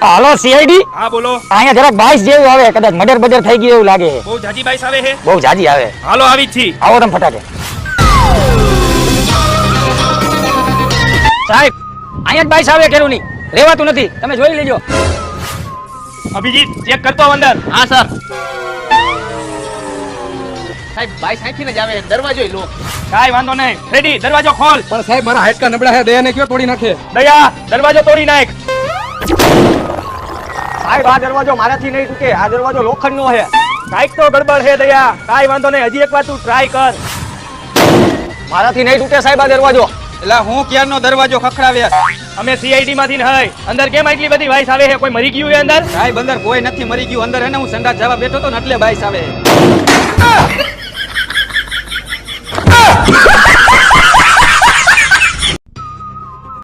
હાલો CID. હા બોલો. અહીંયા જરાક બાઈસ જેવું આવે, કદાચ મર્ડર બર્ડર થઈ ગયું એવું લાગે. બહુ જાજી બાઈસ આવે છે. બહુ જાજી આવે. હાલો આવી જ છી. આવો તમે ફટાકે. સાહેબ અહીંયા જ બાઈસ આવે કેરું નહીં, રેવાતું નથી, તમે જોઈ લેજો. અભિજીત ચેક કરતો અંદર. હા સર. સાહેબ બાઈસ અહીંથી જ આવે, દરવાજો લો. કાઈ વાંધો નહીં. રેડી, દરવાજો ખોલ. પણ સાહેબ મારા હાડકા નબળા છે, દયાને કયો તોડી નાખે. દયા દરવાજો તોડી નાખ. સાહેબ આ દરવાજો મારાથી નહીં તૂટે, આ દરવાજો લોખંડનો છે. કાઈક તો ગડબડ છે દયા. કાઈ વાંધો નહીં, હજી એક વાર તું ટ્રાય કર. મારાથી નહીં તૂટે સાહેબ આ દરવાજો. એટલે હું ક્યારનો દરવાજો ખખડાવ્યા. અમે સીઆઈડી માંથી ને હઈ અંદર કેમ એટલી બધી વાઈસ આવે છે? કોઈ મરી ગયું છે અંદર? સાહેબ અંદર કોઈ નથી મરી ગયું, અંદર એને હું સંડાસ જવા બેઠો તો ને એટલે બાઈસ આવે.